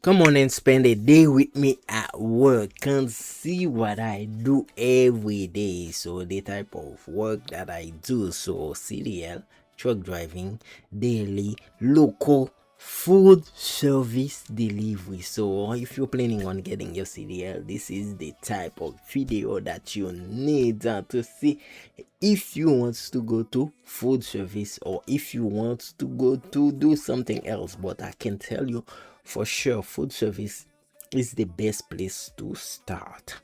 Come on and spend a day with me at work and see what I do every day. So, the type of work that I do. So, CDL, truck driving, daily, local, food service delivery. So, if you're planning on getting your CDL, this is the type of video that you need to see if you want to go to food service or if you want to go to do something else. But I can tell you for sure, food service is the best place to start.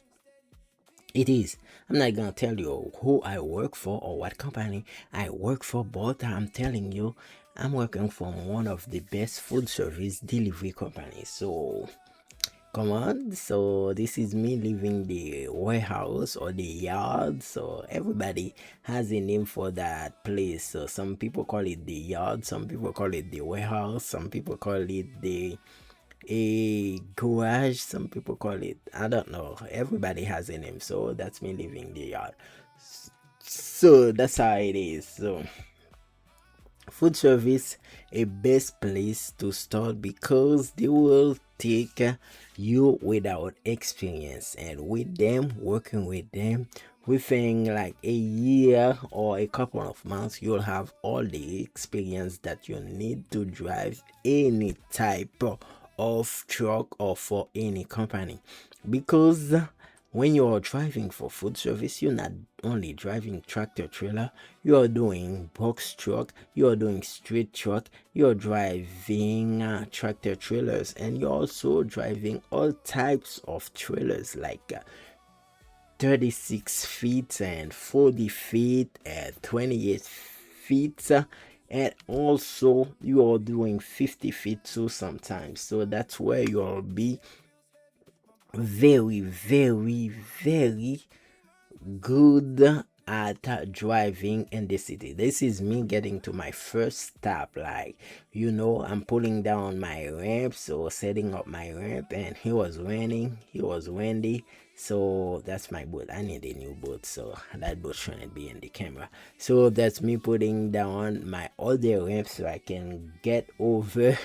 It is. I'm not gonna tell you who I work for or what company I work for, but I'm telling you, I'm working for one of the best food service delivery companies. So come on, so this is me leaving the warehouse or the yard. So everybody has a name for that place. So some people call it the yard, some people call it the warehouse, some people call it the a garage, some people call it, I don't know, everybody has a name. So that's me leaving the yard. So that's how it is. So food service a best place to start because they will take you without experience, and with them, working with them within like a year or a couple of months, you'll have all the experience that you need to drive any type of truck or for any company. Because when you're driving for food service, you're not only driving tractor trailer, you're doing box truck, you're doing street truck, you're driving tractor trailers, and you're also driving all types of trailers like 36 feet and 40 feet and 28 feet. And also you're doing 50 feet too sometimes. So that's where you'll be very, very, very good at driving in the city. This is me getting to my first stop. Like, I'm pulling down my ramp, so setting up my ramp, and he was raining, he was windy. So that's my boat. I need a new boat, so that boat shouldn't be in the camera. So that's me putting down my other ramp so I can get over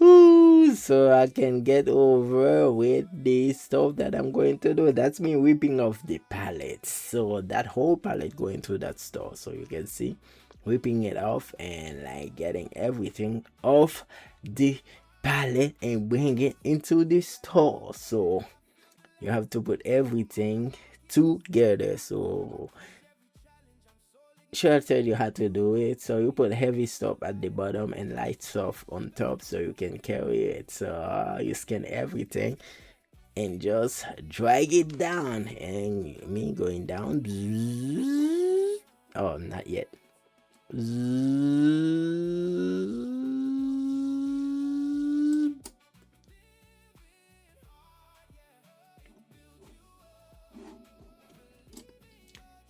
Ooh, so I can get over with the stuff that I'm going to do. That's me ripping off the pallet. So that whole pallet going to that store. So you can see ripping it off and like getting everything off the pallet and bring it into the store. So you have to put everything together. So sure tell you how to do it. So you put heavy stuff at the bottom and light stuff on top so you can carry it. So you scan everything and just drag it down. And me going down. Oh, not yet.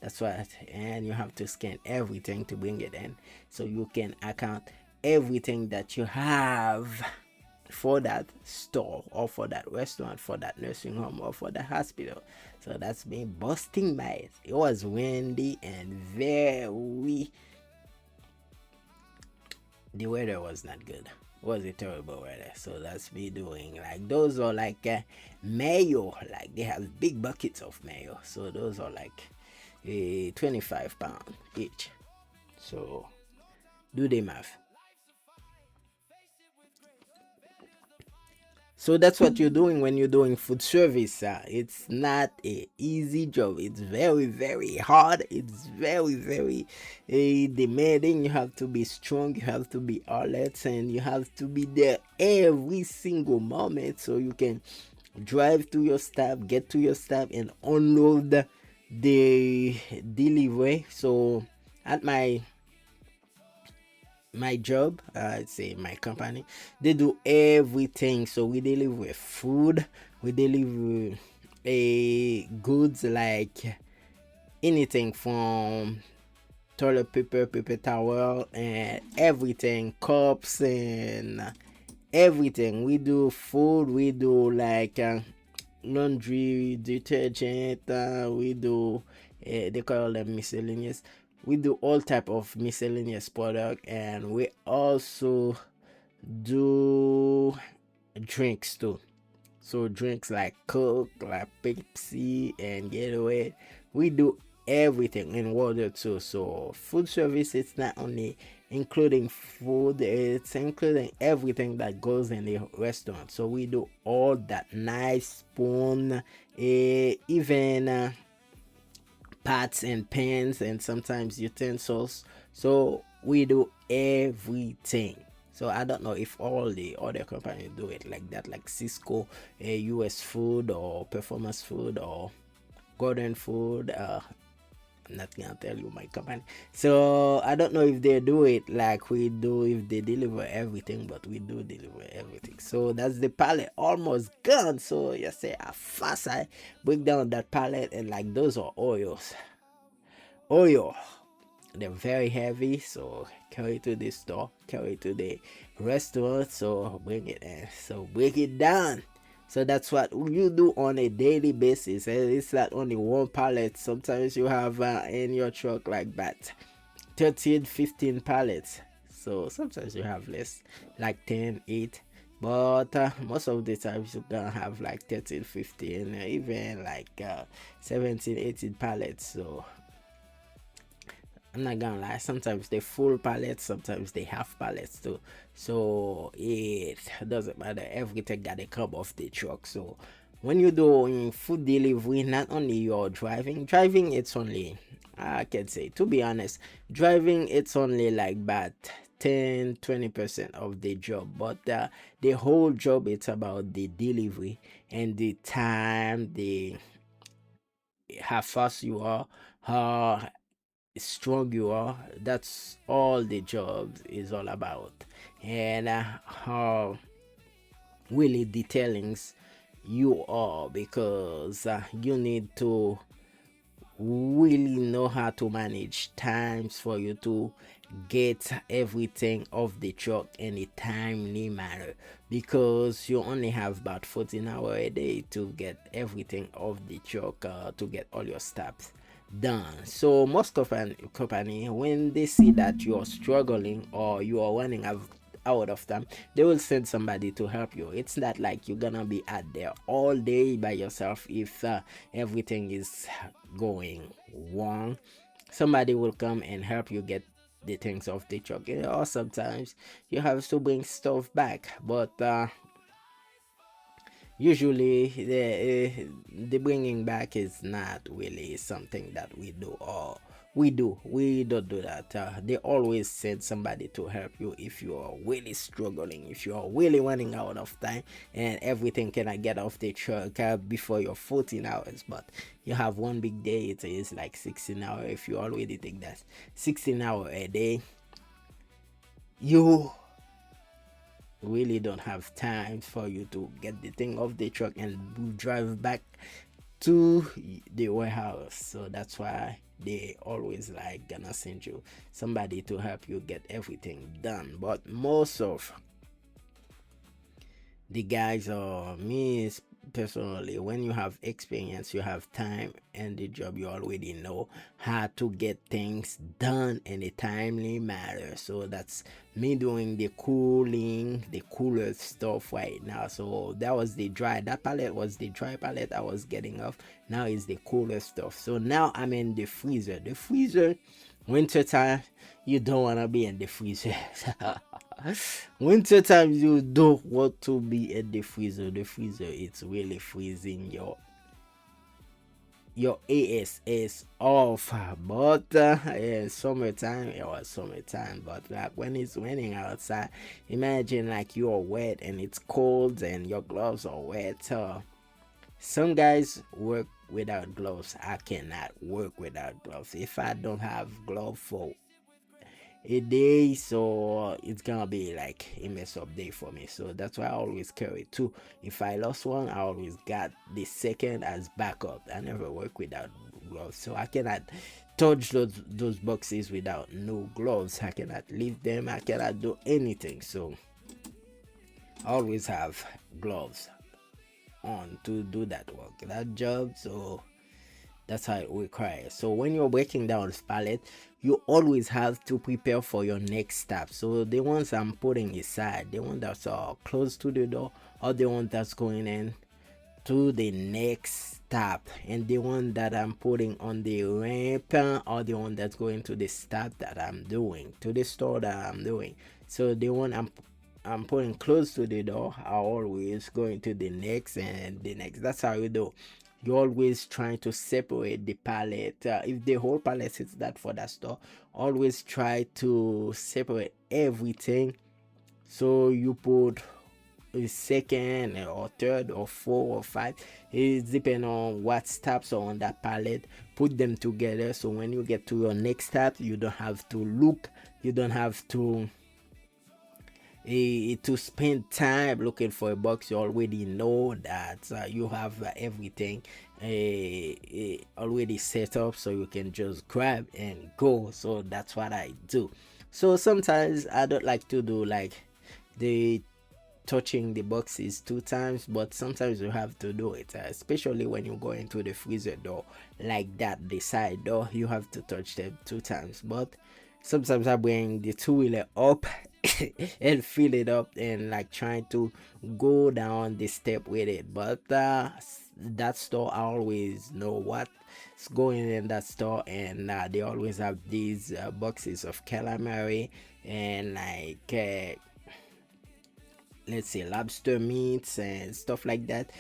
That's what, and you have to scan everything to bring it in so you can account everything that you have for that store or for that restaurant, for that nursing home or for the hospital. So that's me busting my, it was windy and very, the weather was not good. It was a terrible weather. So that's me doing like, those are like mayo, like they have big buckets of mayo. So those are like 25 pounds each. So do the math. So that's what you're doing when you're doing food service. It's not a easy job. It's very, very hard. It's very, very demanding. You have to be strong. You have to be alert, and you have to be there every single moment so you can drive to your stop, get to your stop, and unload the delivery. So at my job, I'd say my company, they do everything. So we deliver food, we deliver a goods like anything from toilet paper, paper towel, and everything, cups and everything. We do food, we do like laundry detergent, we do they call them miscellaneous. We do all type of miscellaneous product, and we also do drinks too. So drinks like Coke, like Pepsi and Gatorade, we do everything in water too. So food service, it's not only including food, it's including everything that goes in the restaurant. So we do all that, knife, spoon, even pots and pans, and sometimes utensils. So we do everything. So I don't know if all the other companies do it like that, like Cisco, US Food, or Performance Food, or Gordon Food. I'm not gonna tell you my company. So I don't know if they do it like we do, if they deliver everything, but we do deliver everything. So that's the pallet almost gone. So you say how fast I break down that pallet, and like those are oil. They're very heavy, so carry to the store, carry to the restaurant, so bring it in, so break it down. So that's what you do on a daily basis, and it's not only one pallet. Sometimes you have in your truck like that 13 15 pallets. So sometimes you have less, like 10 8, but most of the times you're gonna have like 13 15, even like 17 18 pallets. So I'm not gonna lie, sometimes they full pallets, sometimes they half pallets too. So it doesn't matter, everything gotta come off the truck. So when you're doing food delivery, not only you're driving it's only, I can say, to be honest, driving it's only like about 10-20% of the job, but the whole job, it's about the delivery and the time, the how fast you are, how strong you are. That's all the job is all about. And how really detailings you are, because you need to really know how to manage times for you to get everything off the truck in a timely manner, because you only have about 14 hours a day to get everything off the truck, to get all your stuff done. So most company, when they see that you're struggling or you are running out of time, they will send somebody to help you. It's not like you're gonna be out there all day by yourself. If everything is going wrong, somebody will come and help you get the things off the truck. Or sometimes you have to bring stuff back, but usually the bringing back is not really something that we do, or we don't do that. They always send somebody to help you if you are really struggling, if you are really running out of time and everything cannot get off the truck before your 14 hours, but you have one big day, it is like 16 hours. If you already think that 16 hours a day, you really don't have time for you to get the thing off the truck and drive back to the warehouse. So that's why they always like gonna send you somebody to help you get everything done. But most of the guys, or me personally, when you have experience, you have time and the job, you already know how to get things done in a timely manner. So that's me doing the cooler stuff right now. So that pallet was the dry pallet I was getting off. Now is the cooler stuff. So now I'm in the freezer. Winter time, you don't want to be in the freezer. Winter time, you don't want to be in the freezer. The freezer, it's really freezing your ass off. But yeah, summertime, it was summertime. But like when it's raining outside, imagine like you're wet and it's cold and your gloves are wet. Some guys work without gloves. I cannot work without gloves. If I don't have gloves for a day, so it's gonna be like a mess up day for me. So that's why I always carry two. If I lost one, I always got the second as backup. I never work without gloves, so I cannot touch those boxes without no gloves. I cannot leave them, I cannot do anything. So I always have gloves on to do that job. So That's how it requires. So when you're breaking down this pallet, you always have to prepare for your next step. So the ones I'm putting aside, the ones that are close to the door, or the one that's going in to the next stop, and the one that I'm putting on the ramp, or the one that's going to the stop that I'm doing, to the store that I'm doing. So the one I'm putting close to the door are always going to the next and the next. That's how you do. You're always trying to separate the pallet. If the whole pallet is that for that store, always try to separate everything. So you put a second or third or four or five. It depends on what steps are on that pallet. Put them together so when you get to your next step, you don't have to look. You don't have to spend time looking for a box. You already know that you have everything already set up, so you can just grab and go. So that's what I do. So sometimes I don't like to do like the touching the boxes 2 times, but sometimes you have to do it, especially when you go into the freezer door like that, the side door, you have to touch them 2 times. But sometimes I bring the two-wheeler up and fill it up and like trying to go down the step with it. But that store, I always know what's going in that store, and they always have these boxes of calamari and like let's say lobster meats and stuff like that.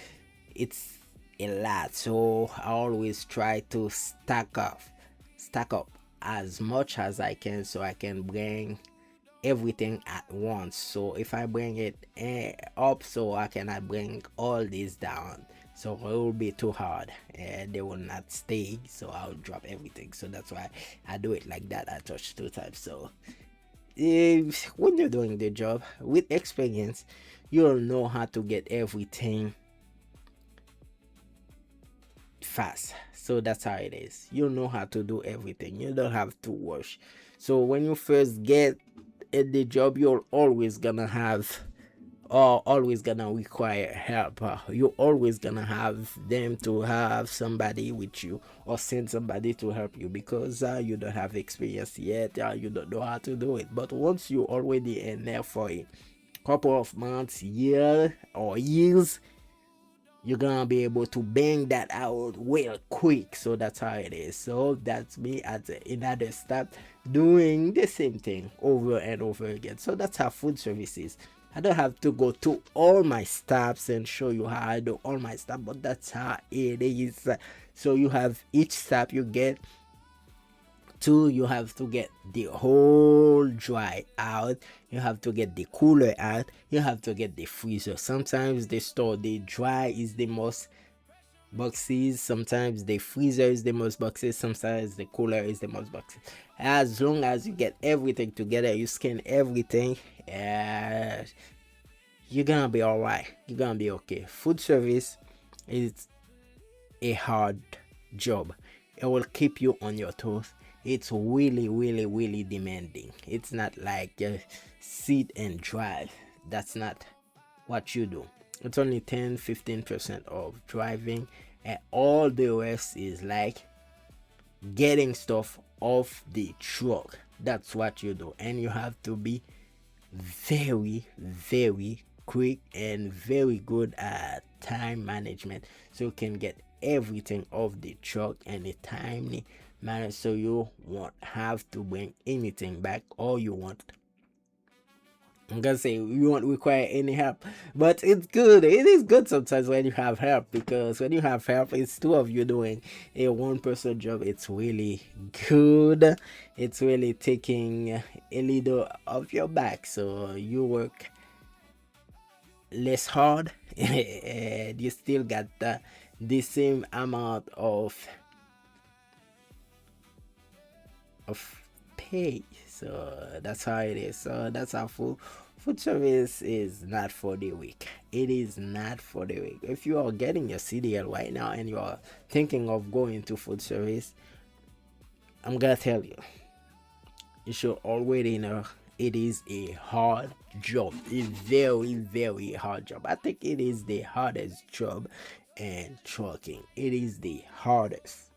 It's a lot, so I always try to stack up as much as I can, so I can bring everything at once. So if I bring it up, so I cannot bring all this down, so it will be too hard and they will not stay, so I'll drop everything. So that's why I do it like that. I touch 2 times. So when you're doing the job with experience, you'll know how to get everything fast. So that's how it is. You'll know how to do everything. You don't have to rush. So when you first get at the job, you're always gonna have or always gonna require help. You're always gonna have them to have somebody with you or send somebody to help you, because you don't have experience yet. You don't know how to do it. But once you're already in there for a couple of months, year or years, you're gonna be able to bang that out real quick. So that's how it is. So that's me at another step doing the same thing over and over again. So that's how food service is. I don't have to go to all my steps and show you how I do all my stuff, but that's how it is. So you have each step you get to, you have to get the whole dry out, you have to get the cooler out, you have to get the freezer. Sometimes the store, the dry is the most boxes, sometimes the freezer is the most boxes, sometimes the cooler is the most boxes. As long as you get everything together, you scan everything, you're gonna be all right, you're gonna be okay. Food service is a hard job. It will keep you on your toes. It's really, really, really demanding. It's not like sit and drive. That's not what you do. It's only 10-15% of driving, and all the rest is like getting stuff off the truck. That's what you do, and you have to be very, very quick and very good at time management, so you can get everything off the truck in a timely manner, so you won't have to bring anything back, or you won't, I'm gonna say, you won't require any help. But it's good. It is good sometimes when you have help, because when you have help, it's two of you doing a one person job. It's really good. It's really taking a little off your back, so you work less hard and you still got the same amount of pay. So that's how it is. So that's how food service is not for the weak. It is not for the weak. If you are getting your CDL right now and you are thinking of going to food service, I'm gonna tell you, you should already know it is a hard job. A very, very hard job. I think it is the hardest job in trucking. It is the hardest.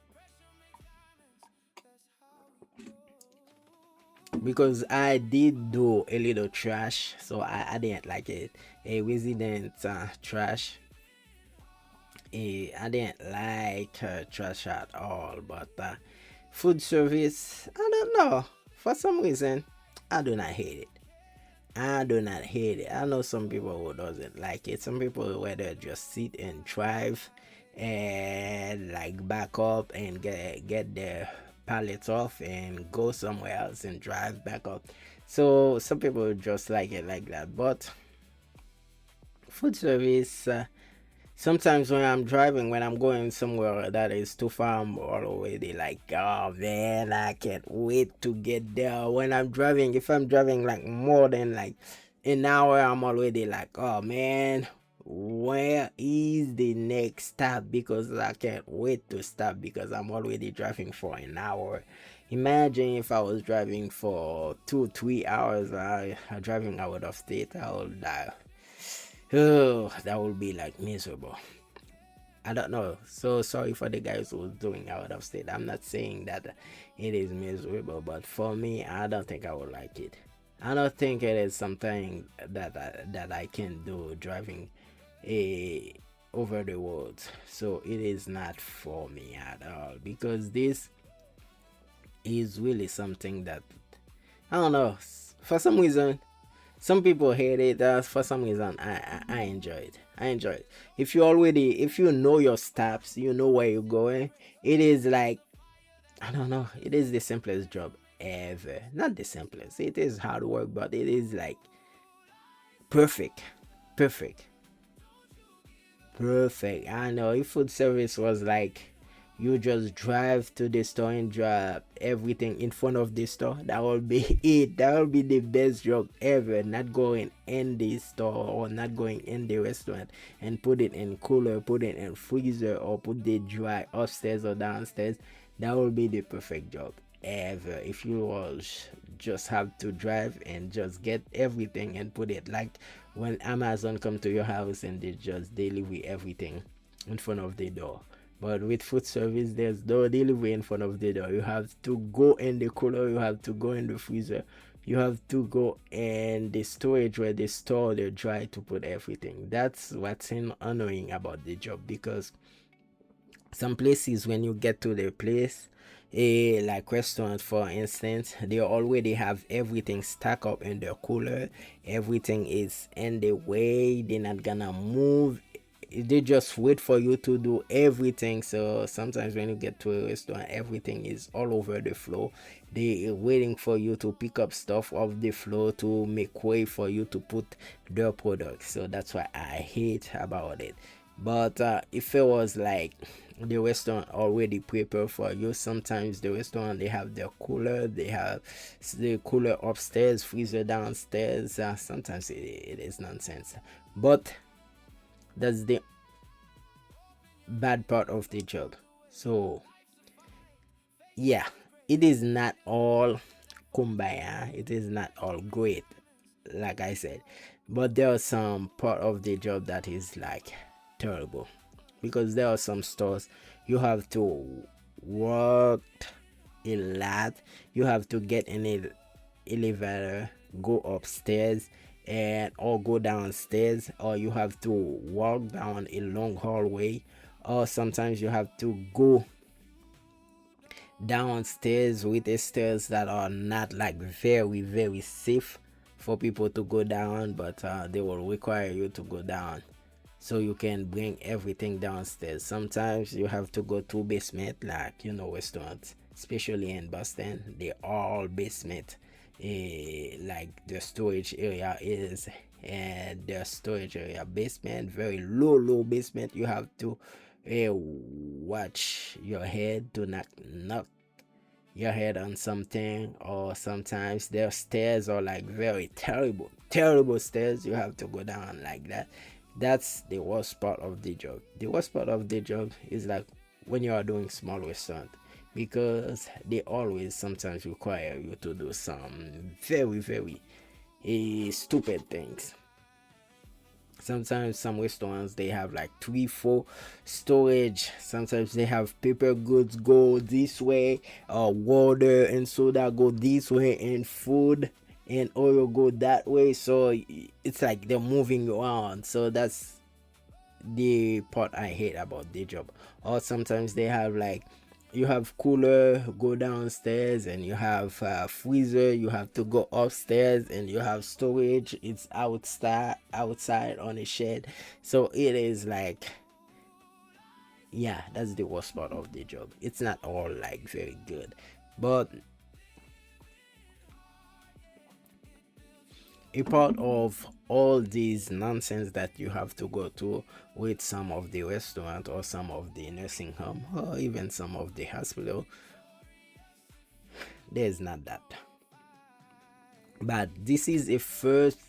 because I did do a little trash, so I didn't like it. A resident trash. I didn't like trash at all, but food service, I don't know. For some reason, I do not hate it. I do not hate it. I know some people who doesn't like it. Some people rather just sit and drive and like back up and get their pallets off and go somewhere else and drive back up. So some people just like it like that. But food service, sometimes when I'm driving, when I'm going somewhere that is too far, I'm already like, oh man, I can't wait to get there. When I'm driving, if I'm driving like more than like an hour, I'm already like, oh man, where is the next stop? Because I can't wait to stop because I'm already driving for an hour. Imagine if I was driving for 2 3 hours, driving out of state, I would die. Oh, that would be like miserable. I don't know. So sorry for the guys who's doing out of state. I'm not saying that it is miserable, but for me, I don't think I would like it. I don't think it is something that I can do driving a over the road. So it is not for me at all because this is really something that I don't know. For some reason, some people hate it. For some reason, I enjoy it. I enjoy it. If you know your steps, you know where you're going. It is like, I don't know. It is the simplest job ever. Not the simplest. It is hard work, but it is like perfect, perfect, perfect. I know if food service was like you just drive to the store and drop everything in front of the store, that will be it. That will be the best job ever. Not going in the store or not going in the restaurant and put it in cooler, put it in freezer, or put the dry upstairs or downstairs. That will be the perfect job ever. If you was just have to drive and just get everything and put it like when Amazon come to your house and they just deliver everything in front of the door. But with food service, there's no delivery in front of the door. You have to go in the cooler, you have to go in the freezer, you have to go in the storage where they store the dry to put everything. That's what's annoying about the job because some places when you get to the place, like restaurants for instance, they already have everything stacked up in their cooler. Everything is in the way, they're not gonna move. They just wait for you to do everything. So sometimes when you get to a restaurant, everything is all over the floor. They are waiting for you to pick up stuff off the floor to make way for you to put their products. So that's what I hate about it. But if it was like the restaurant already prepared for you, sometimes the restaurant they have their cooler, they have the cooler upstairs, freezer downstairs. Sometimes it is nonsense, but that's the bad part of the job. So yeah, it is not all kumbaya, it is not all great, like I said, but there are some part of the job that is like terrible because there are some stores you have to work a lot. You have to get in an elevator, go upstairs, and or go downstairs, or you have to walk down a long hallway, or sometimes you have to go downstairs with the stairs that are not like very safe for people to go down, but they will require you to go down so you can bring everything downstairs. Sometimes you have to go to basement, like restaurants, especially in Boston, they all basement. Like the storage area is, and the storage area basement, very low basement. You have to watch your head to not knock your head on something, or sometimes their stairs are like very terrible stairs. You have to go down like that. That's the worst part of the job. The worst part of the job is like when you are doing small restaurant, because they always sometimes require you to do some very stupid things. Sometimes some restaurants they have like 3 4 storage. Sometimes they have paper goods go this way, water and soda go this way, and food and oil go that way. So it's like they're moving around. So that's the part I hate about the job. Or sometimes they have like, you have cooler go downstairs, and you have freezer, you have to go upstairs, and you have storage, it's outside on a shed. So it is like, yeah, that's the worst part of the job. It's not all like very good, but a part of all these nonsense that you have to go through with some of the restaurant or some of the nursing home or even some of the hospital, there's not that. But this is a first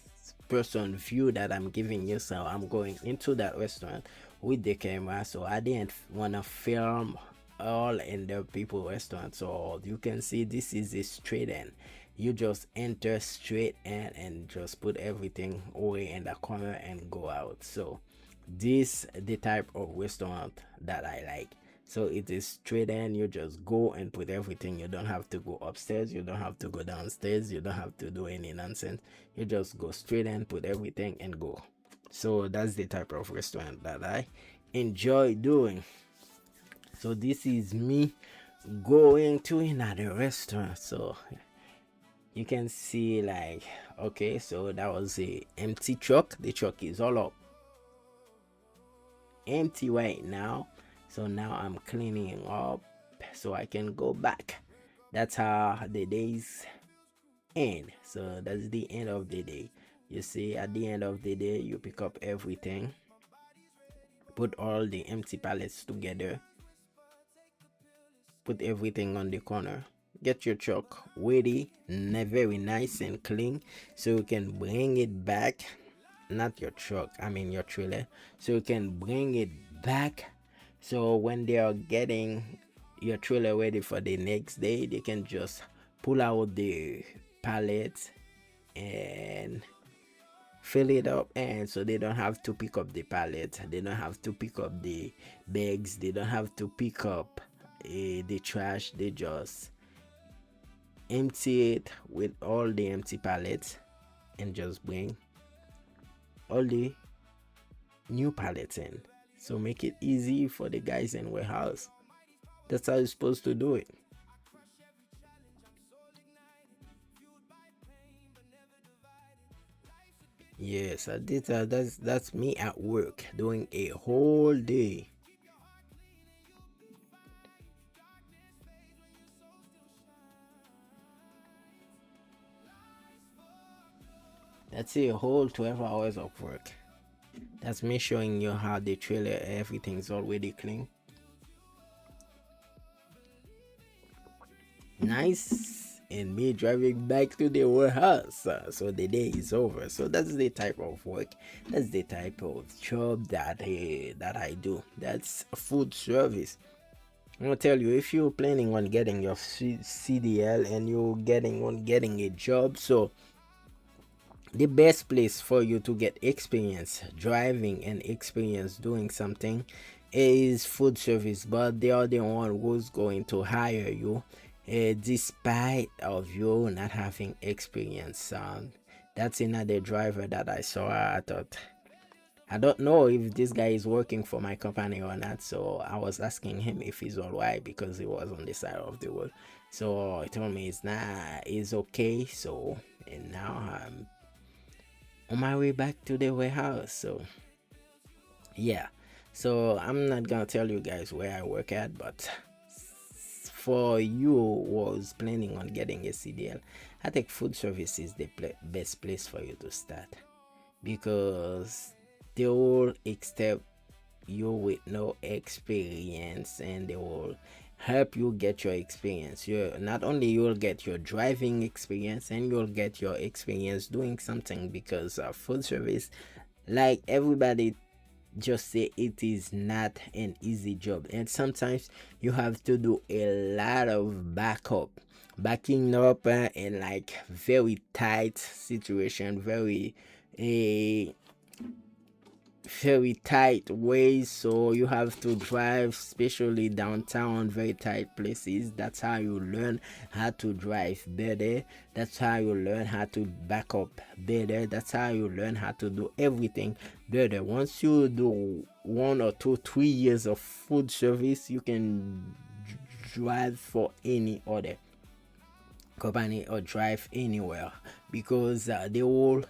person view that I'm giving you. So I'm going into that restaurant with the camera, so I didn't want to film all in the people restaurant. So you can see this is a straight end. You just enter straight in and just put everything away in the corner and go out. So this the type of restaurant that I like. So it is straight in. You just go and put everything. You don't have to go upstairs, you don't have to go downstairs, you don't have to do any nonsense. You just go straight in, put everything and go. So that's the type of restaurant that I enjoy doing. So this is me going to another restaurant. So you can see like, okay, so that was a empty truck. The truck is all up empty right now. So now I'm cleaning up so I can go back. That's how the days end. So that's the end of the day. You see, at the end of the day, you pick up everything, put all the empty pallets together, put everything on the corner, get your truck ready, very nice and clean, so you can bring it back. Not your truck, I mean your trailer. So you can bring it back, so when they are getting your trailer ready for the next day, they can just pull out the pallet and fill it up, and so they don't have to pick up the pallet, they don't have to pick up the bags, they don't have to pick up the trash. They just empty it with all the empty pallets and just bring all the new pallets in. So make it easy for the guys in warehouse. That's how you're supposed to do it. Yes, I did. That's me at work doing a whole day. That's a whole 12 hours of work. That's me showing you how the trailer everything's already clean. Nice. And me driving back to the warehouse. So the day is over. So that's the type of work. That's the type of job that I do. That's food service. I'm gonna tell you, if you're planning on getting your CDL and you're getting a job, so the best place for you to get experience driving and experience doing something is food service. But they are the one who's going to hire you, despite of you not having experience. That's another driver that I saw. I thought, I don't know if this guy is working for my company or not, so I was asking him if he's alright because he was on the side of the road. So he told me it's not, it's okay. So and now I'm on my way back to the warehouse. So yeah, so I'm not gonna tell you guys where I work at, but for you was planning on getting a CDL, I think food service is the best place for you to start, because they will accept you with no experience, and they will help you get your experience. You not only you'll get your driving experience, and you'll get your experience doing something, because food service, like everybody just say, it is not an easy job, and sometimes you have to do a lot of backing up, in like very tight situation, very a very tight ways, so you have to drive, especially downtown, very tight places. That's how you learn how to drive better. That's how you learn how to back up better. That's how you learn how to do everything better. Once you do 1 or 2 3 years of food service, you can drive for any other company or drive anywhere, because they will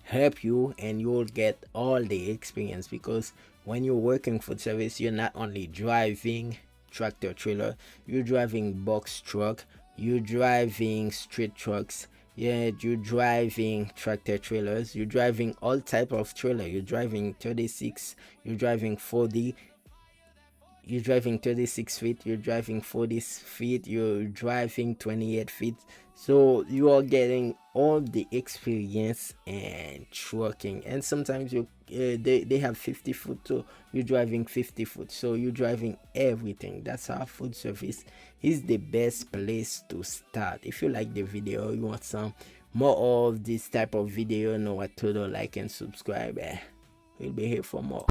help you and you'll get all the experience. Because when you're working food service, you're not only driving tractor trailer, you're driving box truck, you're driving street trucks, yeah, you're driving tractor trailers, you're driving all type of trailer, you're driving 36, you're driving 40, you're driving 36 feet, you're driving 40 feet, you're driving 28 feet. So you are getting all the experience and trucking. And sometimes they have 50 foot, so you're driving 50 foot, so you're driving everything. That's how food service is the best place to start. If you like the video, you want some more of this type of video, know what to do, like and subscribe. We'll be here for more.